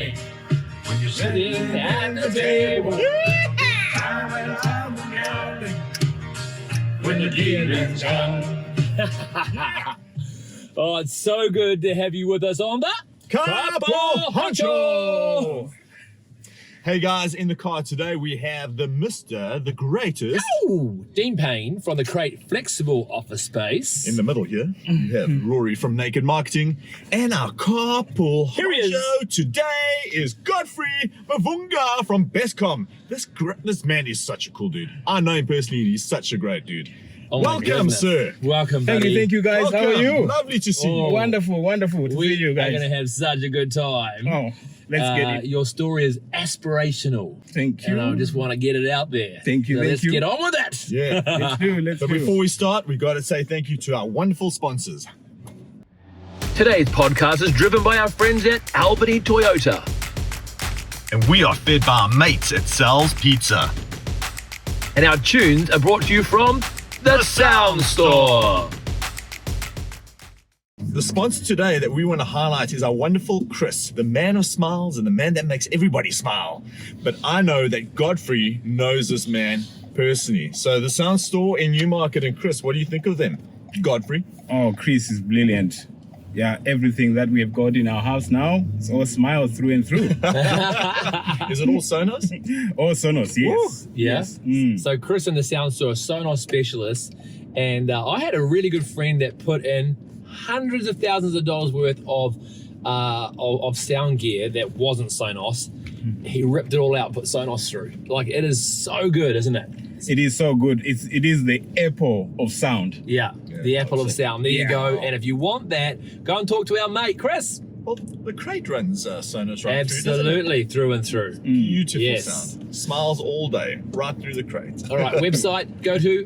day when you're sitting at the table. Time and time counting when the deal is done. Oh, it's so good to have you with us on the Couple Honcho. Hey guys, in the car today we have the the greatest. Oh, Dean Payne from the Crate Flexible Office Space. In the middle here, we have Rory from Naked Marketing, and our carpool Here he is. honcho today is Godfrey Mavunga from Bestcom. This man is such a cool dude. I know him personally, and he's such a great dude. Oh my Welcome, goodness. sir. Welcome, Thank buddy. you guys. Welcome. How are you? Lovely to see Oh. you. Wonderful to see you We're guys. going to have such a good time. Oh, let's get it. Your story is aspirational. Thank you. And I just want to get it out there. Thank you, So thank let's you. get on with it. Yeah. Let's But do. before we start, we got to say thank you to our wonderful sponsors. Today's podcast is driven by our friends at Albany Toyota. And we are fed by our mates at Sal's Pizza. And our tunes are brought to you from The Sound Store. The sponsor today that we want to highlight is our wonderful Chris, the man of smiles and the man that makes everybody smile. But I know that Godfrey knows this man personally. So the Sound Store in Newmarket, and Chris, what do you think of them? Godfrey? Oh, Chris is brilliant. Yeah, everything that we have got in our house now, it's all smiles through and through. Is it all Sonos? All Sonos, yes. Yeah. Yes. Mm. So Chris in the Sound Store, a Sonos specialist, and I had a really good friend that put in hundreds of thousands of dollars worth of sound gear that wasn't Sonos. He ripped it all out, put Sonos through. Like, it is so good, isn't it? It is so good. It is the apple of sound. Yeah, the apple of sound. There you go. And if you want that, go and talk to our mate Chris. Well, the Crate runs Sonos right through, doesn't it? Absolutely, through and through. Beautiful Yes. sound. Smiles all day, right through the Crate. All right, website, go to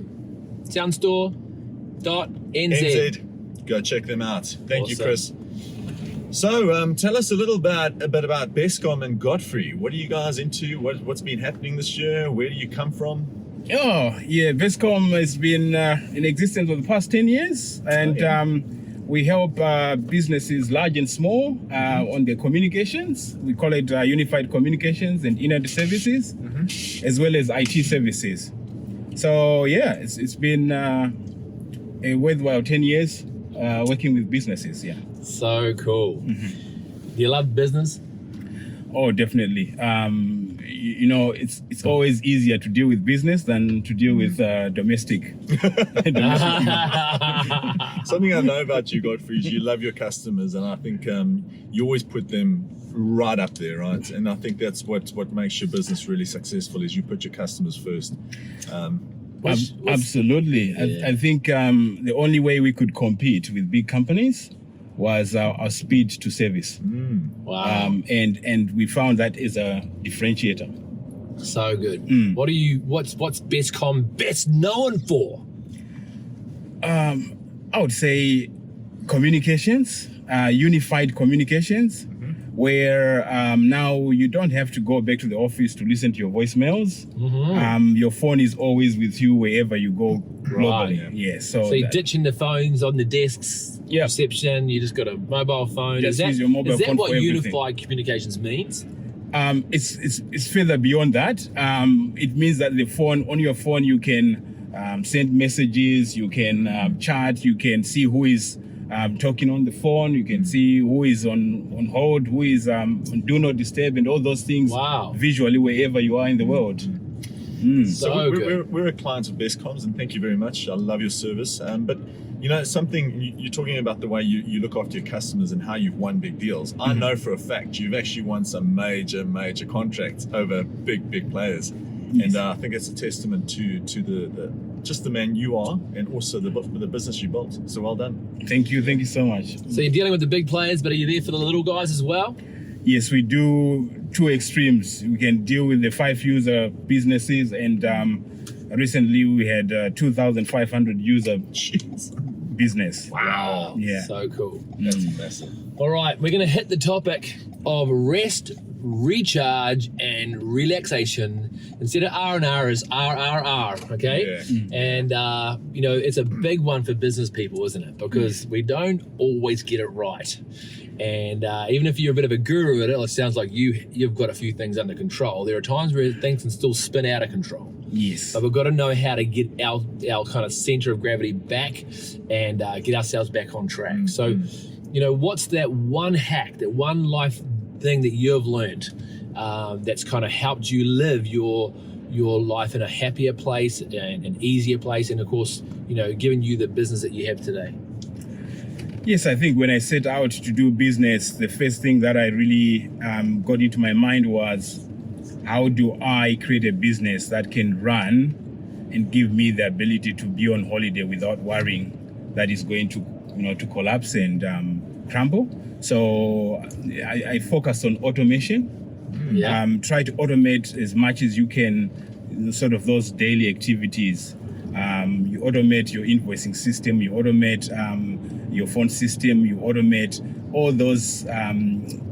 soundstore.nz. NZ. Go check them out. Thank you, Awesome. Chris. So, tell us a bit about Bestcom and Godfrey. What are you guys into? What's been happening this year? Where do you come from? Oh, yeah, Bestcom has been in existence for the past 10 years. And we help businesses large and small on their communications. We call it Unified Communications and Internet Services, as well as IT services. So, yeah, it's been a worthwhile 10 years working with businesses, yeah. So cool. Do you love business? Oh, definitely. You know, it's always easier to deal with business than to deal with domestic. Something I know about you, Godfrey, is you love your customers, and I think you always put them right up there, right? And I think that's what makes your business really successful, is you put your customers first. Absolutely. Yeah. I think the only way we could compete with big companies was our speed to service. Wow. And we found that is a differentiator. So good. What's Bestcom best known for? I would say communications, unified communications, where now you don't have to go back to the office to listen to your voicemails. Your phone is always with you wherever you go globally. Right. Yeah. So you're ditching the phones on the desks, reception, you just got a mobile phone. Just use your mobile is that phone what for everything. unified communications means? It's further beyond that. It means that on your phone you can send messages, you can chat, you can see who is talking on the phone, you can see who is on hold, who is on do not disturb, and all those things visually wherever you are in the world. So we're a client of Bestcoms, and thank you very much. I love your service. But you know, something you're talking about the way you look after your customers and how you've won big deals. I know for a fact you've actually won some major contracts over big players. And I think it's a testament to the man you are, and also the business you built. So well done. Thank you so much. So you're dealing with the big players, but are you there for the little guys as well? Yes, we do two extremes. We can deal with the 5-user businesses, and recently we had 2,500 user business. Wow. Yeah. So cool. That's massive. All right, we're going to hit the topic of rest, recharge, and relaxation. Instead of R&R is RRR, okay? Yeah. And, you know, it's a big one for business people, isn't it? Because we don't always get it right. And even if you're a bit of a guru at it, it sounds like you've got a few things under control. There are times where things can still spin out of control. Yes. But we've got to know how to get our kind of center of gravity back and get ourselves back on track. So, what's that one hack, that one life thing that you've learned that's kind of helped you live your life in a happier place and an easier place, and of course, giving you the business that you have today? Yes, I think when I set out to do business, the first thing that I really got into my mind was, how do I create a business that can run and give me the ability to be on holiday without worrying that it's going to, to collapse and crumble? So I focused on automation. Yeah. Try to automate as much as you can, sort of those daily activities. You automate your invoicing system, you automate your phone system, you automate all those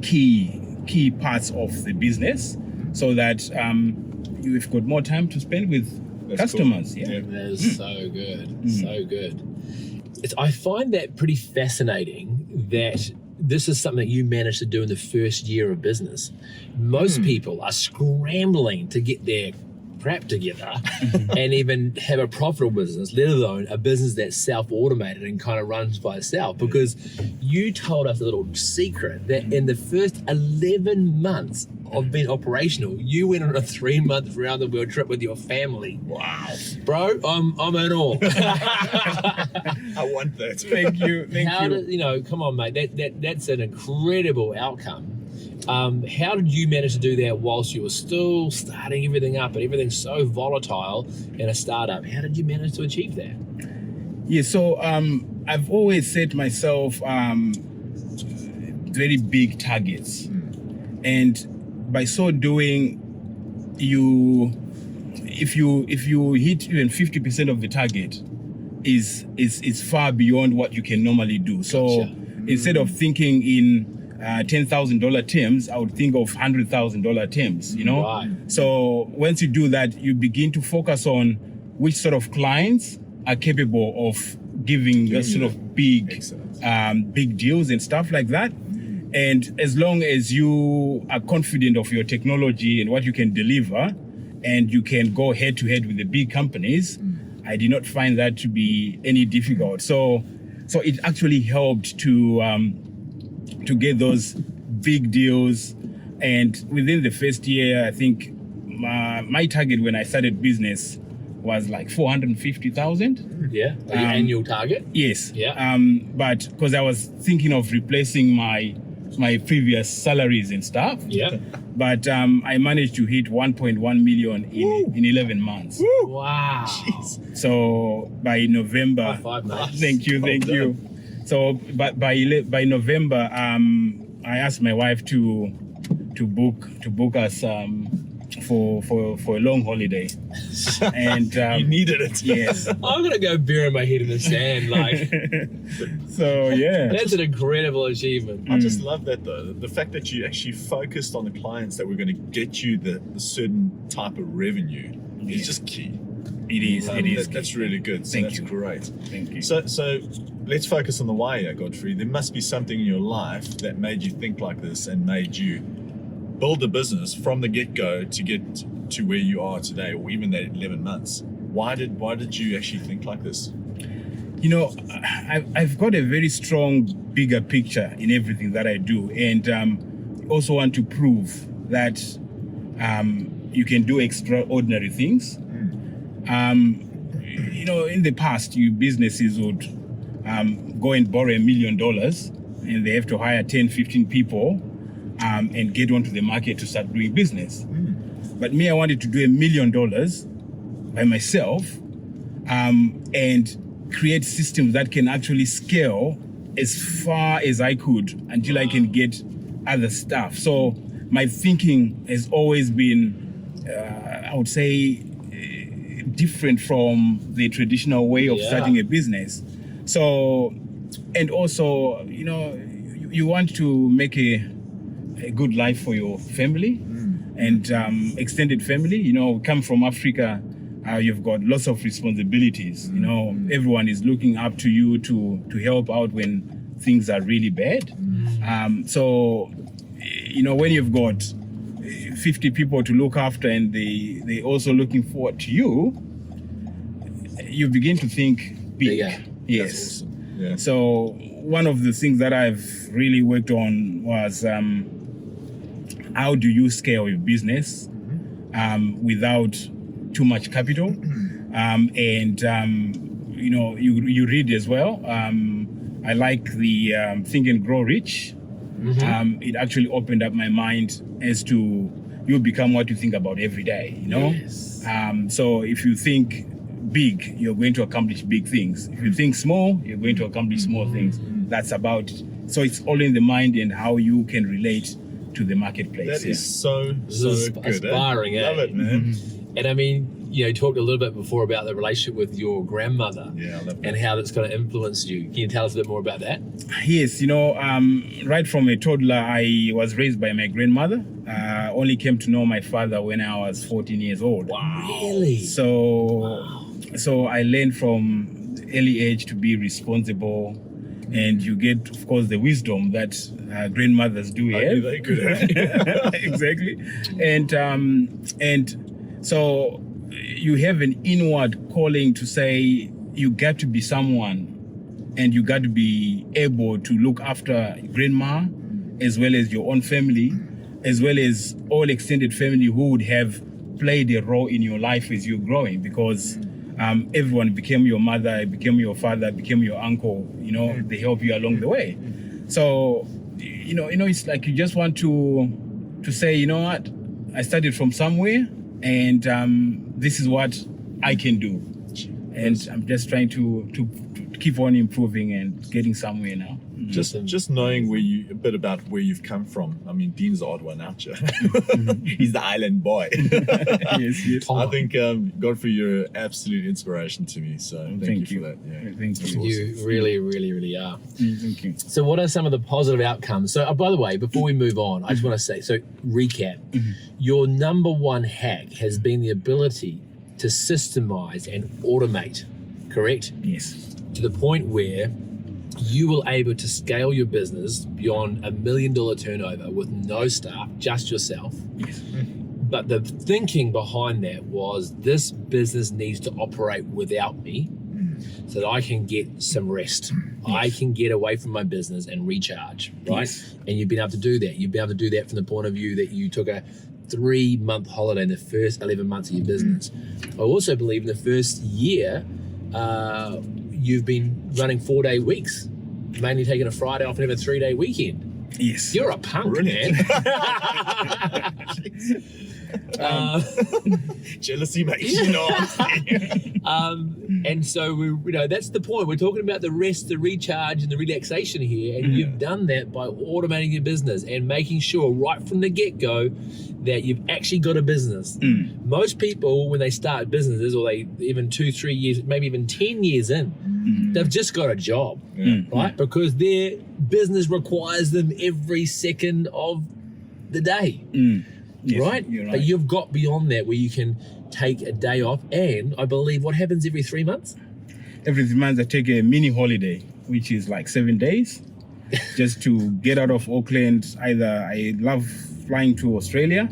key parts of the business, so that you've got more time to spend with customers. Cool. Yeah. That is so good. So good. I find that pretty fascinating that this is something that you managed to do in the first year of business. Most people are scrambling to get their crap together and even have a profitable business, let alone a business that's self-automated and kind of runs by itself. Because you told us a little secret that in the first 11 months of being operational, you went on a 3-month round the world trip with your family. Wow. Bro, I'm in awe. I want that. Thank you. Thank you. Come on, mate. That's an incredible outcome. How did you manage to do that whilst you were still starting everything up and everything's so volatile in a startup? How did you manage to achieve that? Yeah, so I've always set myself very big targets, and by so doing, if you hit even 50% of the target, is far beyond what you can normally do. So instead of thinking in $10,000 terms, I would think of $100,000 terms, Right. So once you do that, you begin to focus on which sort of clients are capable of giving the sort of big deals and stuff like that. And as long as you are confident of your technology and what you can deliver, and you can go head to head with the big companies, I did not find that to be any difficult. So it actually helped to get those big deals. And within the first year, I think my target when I started business was like 450,000. Yeah. Your annual target? Yes. Yeah. But because I was thinking of replacing my previous salaries and stuff. Yeah. But I managed to hit 1.1 million in 11 months. Wow. Jeez. So by November, High five, mate. thank you. So by November, I asked my wife to book us for a long holiday, and You needed it. yes. I'm gonna go bury my head in the sand. Like, So yeah. that's an incredible achievement. I just love that though. The fact that you actually focused on the clients that were going to get you the certain type of revenue is just key. It is. That's really good. So Thank that's you. great. Thank you. So let's focus on the why here, Godfrey. There must be something in your life that made you think like this and made you build a business from the get-go to get to where you are today, or even that 11 months. Why did you actually think like this? I've got a very strong bigger picture in everything that I do, and also want to prove that you can do extraordinary things. In the past, businesses would go and borrow $1 million, and they have to hire 10, 15 people and get onto the market to start doing business. But me, I wanted to do $1 million by myself and create systems that can actually scale as far as I could until I can get other stuff. So my thinking has always been, I would say, different from the traditional way of starting a business. So, and also, you want to make a good life for your family and extended family. Come from Africa, you've got lots of responsibilities. Everyone is looking up to you to help out when things are really bad. So, when you've got 50 people to look after and they also looking forward to you, you begin to think big. Bigger. Yes. That's awesome. Yeah. So one of the things that I've really worked on was how do you scale your business without too much capital? You read as well. I like the Think and Grow Rich. It actually opened up my mind as to you become what you think about every day, Yes. So if you think big, you're going to accomplish big things. If you think small, you're going to accomplish small things. That's about it. So it's all in the mind and how you can relate to the marketplace. That is so is good. inspiring, Love eh? it, man. And I mean, you talked a little bit before about the relationship with your grandmother. Yeah, I love that. And how that's going to influence you. Can you tell us a bit more about that? Yes, right from a toddler, I was raised by my grandmother. Only came to know my father when I was 14 years old. Really? So I learned from early age to be responsible, and you get, of course, the wisdom that grandmothers do have. They could have. Exactly, and so you have an inward calling to say you got to be someone, and you got to be able to look after grandma, as well as your own family, as well as all extended family who would have played a role in your life as you're growing, because everyone became your mother, became your father, became your uncle. They help you along the way. So, it's like you just want to say, you know what, I started from somewhere, and this is what I can do, and I'm just trying to keep on improving and getting somewhere now. Just knowing a bit about where you've come from. I mean, Dean's the odd one out here. He's the island boy. Yes. I think Godfrey, you're an absolute inspiration to me. So thank you for that. Yeah. Thank you. You really, really, really are. Thank you. So what are some of the positive outcomes? So, by the way, before we move on, I just want to say, so recap, your number one hack has been the ability to systemize and automate, correct? Yes. To the point where you will able to scale your business beyond $1 million turnover with no staff, just yourself. Yes. But the thinking behind that was this business needs to operate without me so that I can get some rest. I can get away from my business and recharge, right? Yes. And you've been able to do that. You've been able to do that from the point of view that you took a 3-month holiday in the first 11 months of your business. I also believe in the first year, you've been running 4-day weeks, mainly taking a Friday off and have a 3-day weekend. Yes. You're a punk, Brilliant. man. Jealousy makes you know what I'm saying. And so that's the point. We're talking about the rest, the recharge, and the relaxation here, and you've done that by automating your business and making sure right from the get-go that you've actually got a business. Most people, when they start businesses, or they even 2-3 years, maybe even 10 years in, they've just got a job, right? Because their business requires them every second of the day. Yes, right? You're right. But you've got beyond that where you can take a day off, and I believe what happens every 3 months? Every 3 months I take a mini holiday, which is like 7 days, just to get out of Auckland. Either I love flying to Australia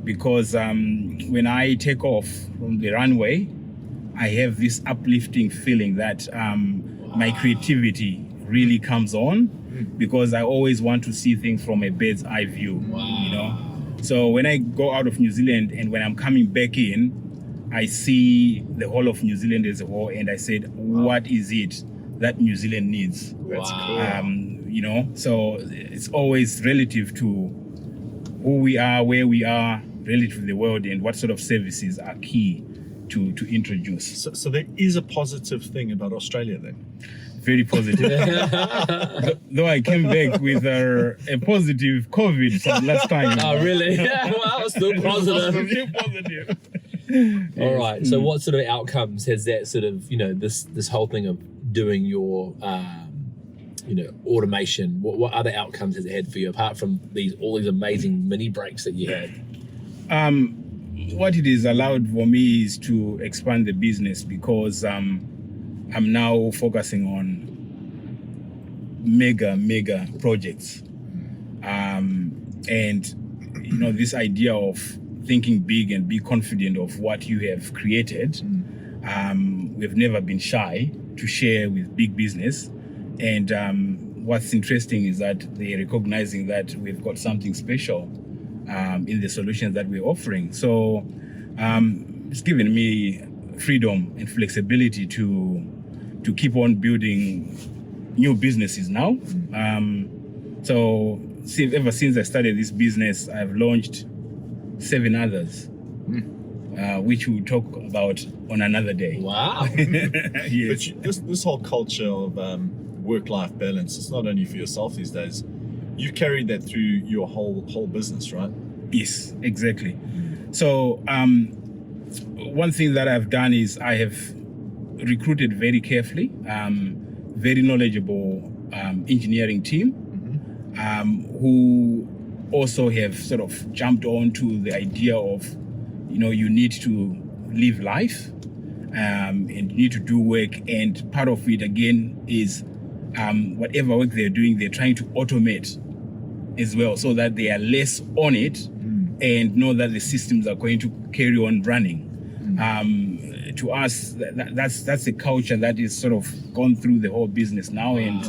because when I take off from the runway, I have this uplifting feeling that my creativity really comes on, because I always want to see things from a bird's eye view, So when I go out of New Zealand and when I'm coming back in, I see the whole of New Zealand as a whole, and I said, what is it that New Zealand needs? That's cool. So it's always relative to who we are, where we are, relative to the world, and what sort of services are key to introduce. So there is a positive thing about Australia then? Very positive. Though I came back with a positive COVID from last time. Oh, really? Well, still positive. Still positive. All right. So what sort of outcomes has that sort of, this whole thing of doing your, automation, what other outcomes has it had for you, apart from all these amazing mini breaks that you had? What it has allowed for me is to expand the business, because I'm now focusing on mega projects. And this idea of thinking big and be confident of what you have created, we've never been shy to share with big business. And what's interesting is that they're recognizing that we've got something special in the solutions that we're offering. So it's given me freedom and flexibility to keep on building new businesses now. So ever since I started this business, I've launched 7 others, which we'll talk about on another day. Wow. Yes. But this whole culture of work-life balance, it's not only for yourself these days. You carried that through your whole business, right? Yes, exactly. So one thing that I've done is I have recruited very carefully, very knowledgeable engineering team who also have sort of jumped on to the idea of, you need to live life and you need to do work. And part of it, again, is whatever work they're doing, they're trying to automate as well so that they are less on it and know that the systems are going to carry on running. To us, that's a culture that is sort of gone through the whole business now. And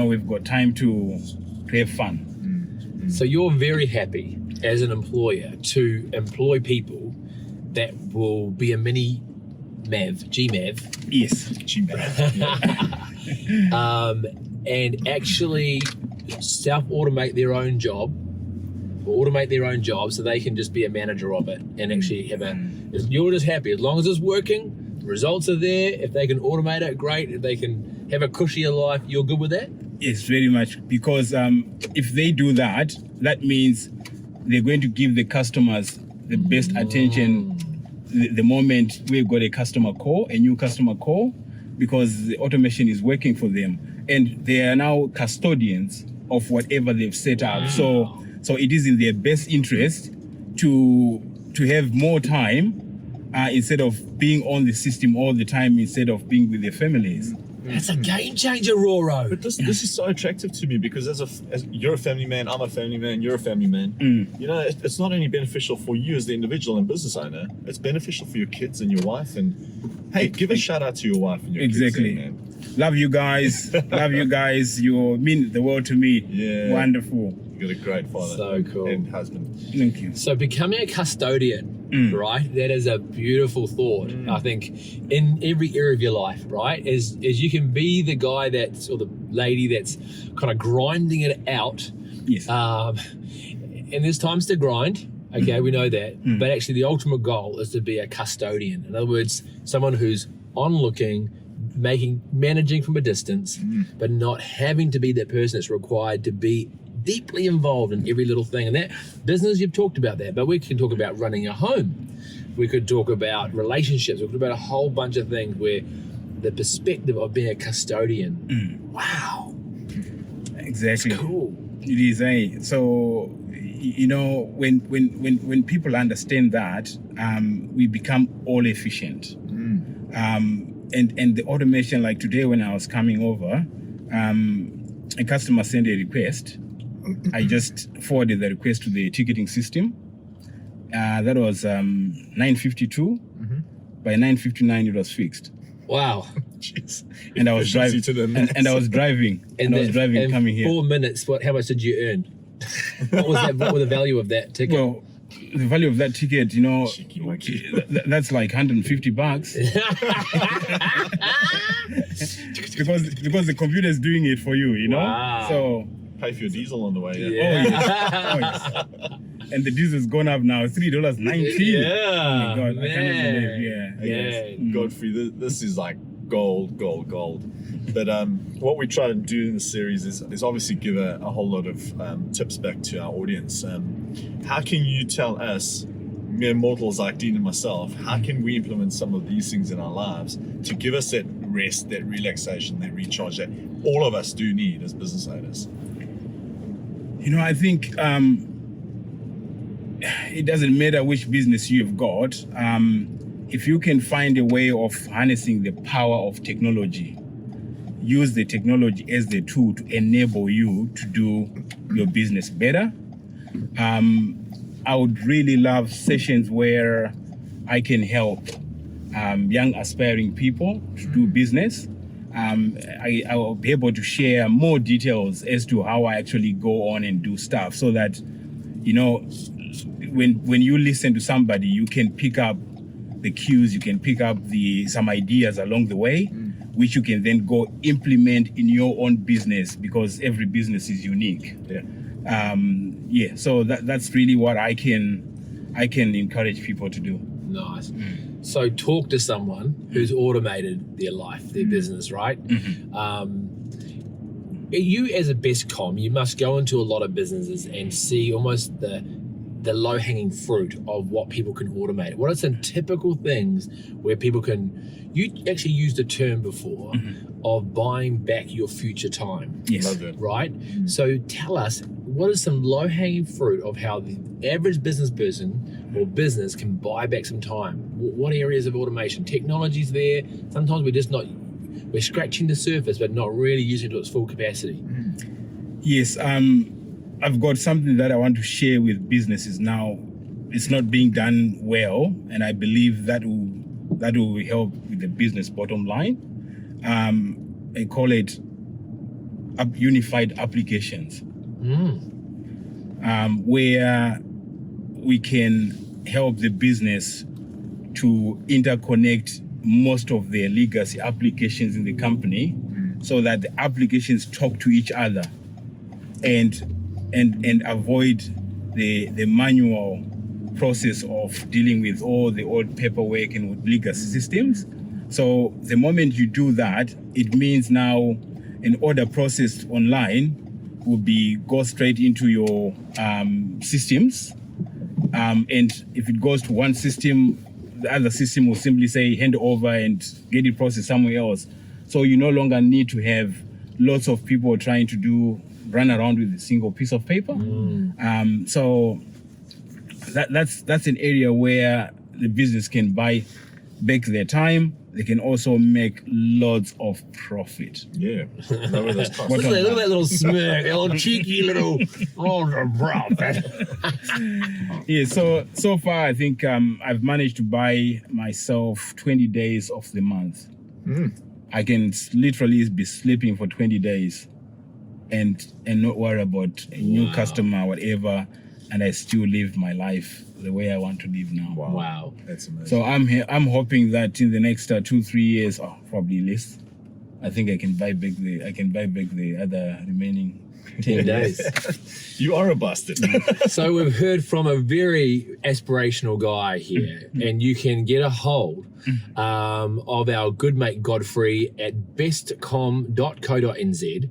we've got time to have fun. So you're very happy as an employer to employ people that will be a mini GMAV. Yes. And actually self-automate their own job, or automate their own job so they can just be a manager of it and actually have you're just happy. As long as it's working, the results are there. If they can automate it, great. If they can have a cushier life, you're good with that? Yes, very much. Because if they do that, that means they're going to give the customers the best attention the moment we've got a new customer call, because the automation is working for them. And they are now custodians of whatever they've set up. So it is in their best interest to have more time instead of being on the system all the time, instead of being with their families. That's a game changer, Roro. But this is so attractive to me, because as you're a family man, I'm a family man, you're a family man. It's not only beneficial for you as the individual and business owner, it's beneficial for your kids and your wife. And hey, give a shout out to your wife and your kids. Man. Love you guys. Love you guys. You mean the world to me. Yeah. Wonderful. You got a great father. So cool. And husband. Thank you. So becoming a custodian, right? That is a beautiful thought. I think in every area of your life, right? Is you can be the guy or the lady that's kind of grinding it out. Yes. And there's times to grind. Okay, we know that. But actually the ultimate goal is to be a custodian. In other words, someone who's onlooking, managing from a distance, but not having to be that person that's required to be deeply involved in every little thing. And that business, you've talked about that, but we can talk about running a home. We could talk about relationships. We could talk about a whole bunch of things where the perspective of being a custodian. Wow. Exactly. It's cool. It is, eh? So, when people understand that, we become all efficient. And the automation, like today when I was coming over, a customer sent a request. I just forwarded the request to the ticketing system. That was 9:52. By 9:59, it was fixed. Wow. Jeez. And I was driving. And I was driving. And I was driving coming here. 4 minutes. How much did you earn? What was the value of that ticket? Well, the value of that ticket, that's like $150. because the computer is doing it for you, Wow. So Pay for your diesel on the way. Oh, yes. And the diesel's gone up now, $3.19. Yeah. Oh my God, man. I cannot believe. Yeah. Godfrey, this is like gold. But what we try to do in the series is obviously give a whole lot of tips back to our audience. How can you tell us, mere mortals like Dean and myself, how can we implement some of these things in our lives to give us that rest, that relaxation, that recharge that all of us do need as business owners? I think it doesn't matter which business you've got. If you can find a way of harnessing the power of technology, use the technology as the tool to enable you to do your business better. I would really love sessions where I can help young aspiring people to do business. I will be able to share more details as to how I actually go on and do stuff, so that, you know, when you listen to somebody, you can pick up the cues, you can pick up some ideas along the way, which you can then go implement in your own business, because every business is unique. So that's really what I can encourage people to do. Nice. So talk to someone who's automated their life, their business, right? You as a Bestcom, you must go into a lot of businesses and see almost the low-hanging fruit of what people can automate. What are some typical things where people can, you actually used a term before of buying back your future time. Yes. Love it. Right? So tell us, what is some low-hanging fruit of how the average business person or business can buy back some time? What areas of automation? Technology's there. Sometimes we're scratching the surface, but not really using it to its full capacity. Yes, I've got something that I want to share with businesses now. It's not being done well, and I believe that will help with the business bottom line. I call it unified applications, where we can help the business to interconnect most of their legacy applications in the company, so that the applications talk to each other and avoid the manual process of dealing with all the old paperwork and with legacy systems. So the moment you do that, it means now an order processed online will go straight into your systems. And if it goes to one system, the other system will simply say hand over and get it processed somewhere else. So you no longer need to have lots of people trying to run around with a single piece of paper. So that's an area where the business can buy back their time. They can also make lots of profit. Yeah. Lower those costs. Look at that little smirk, that little cheeky little profit. Yeah, so far I think I've managed to buy myself 20 days of the month. I can literally be sleeping for 20 days and not worry about a new customer or whatever, and I still live my life the way I want to live now. Wow. That's amazing. So I'm hoping that in the next 2-3 years, or probably less, I think I can buy back the other remaining 10 days. You are a bastard. So we've heard from a very aspirational guy here, and you can get a hold of our good mate Godfrey at bestcom.co.nz.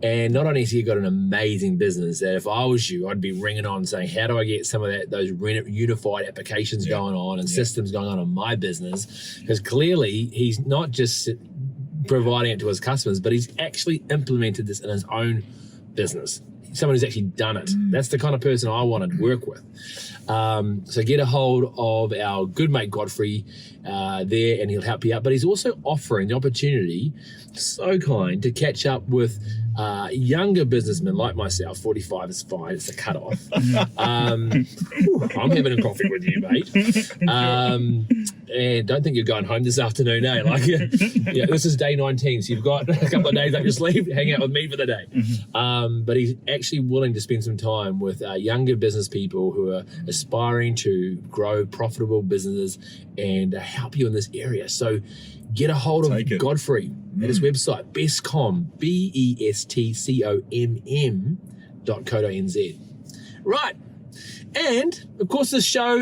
And not only has he got an amazing business that if I was you, I'd be ringing on saying, how do I get some of those unified applications going on and systems going on in my business? Because clearly he's not just providing it to his customers, but he's actually implemented this in his own business. Someone who's actually done it. That's the kind of person I want to work with. So get a hold of our good mate Godfrey there, and he'll help you out. But he's also offering the opportunity, so kind, to catch up with younger businessmen like myself. 45 is fine, it's a cutoff. I'm having a coffee with you, mate. And don't think you're going home this afternoon, eh? This is day 19, so you've got a couple of days up your sleeve, hang out with me for the day. But he's actually willing to spend some time with younger business people who are aspiring to grow profitable businesses and help you in this area. So get a hold of Godfrey at his website, bestcom, bestcomm.co.nz. Right. And of course, the show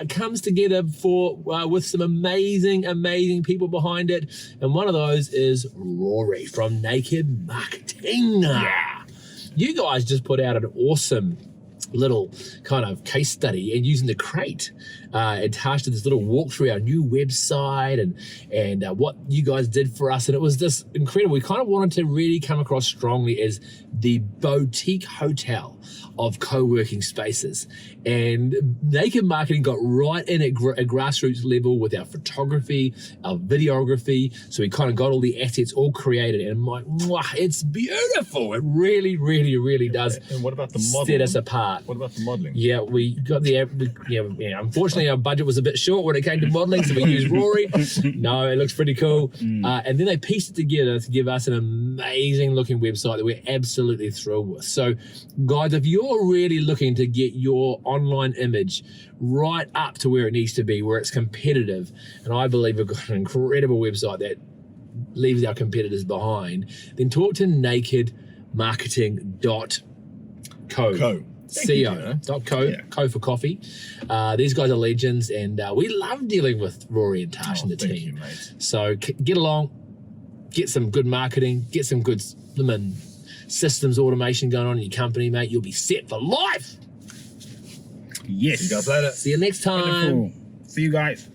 comes together with some amazing people behind it, and one of those is Rory from Naked Marketing. You guys just put out an awesome little kind of case study and using the crate. Tash did this little walk through our new website and what you guys did for us, and it was just incredible. We kind of wanted to really come across strongly as the boutique hotel. of co-working spaces. And Naked Marketing got right in at a grassroots level with our photography, our videography. So we kind of got all the assets all created, and I'm like, mwah, it's beautiful. It really, really, really does. And what about the modeling? Set us apart. What about the modeling? Yeah, we got unfortunately our budget was a bit short when it came to modeling, so we used Rory. No, it looks pretty cool. And then they pieced it together to give us an amazing looking website that we're absolutely thrilled with. So guys, if you're really looking to get your online image right up to where it needs to be, where it's competitive, and I believe we've got an incredible website that leaves our competitors behind, then talk to nakedmarketing.co. CO.co, Yeah. co for coffee. These guys are legends, and we love dealing with Rory and Tash and the Thank team. you, mate. So get along, get some good marketing, get some good systems automation going on in your company, mate. You'll be set for life. Yes. See you guys later. See you next time. Wonderful. See you guys.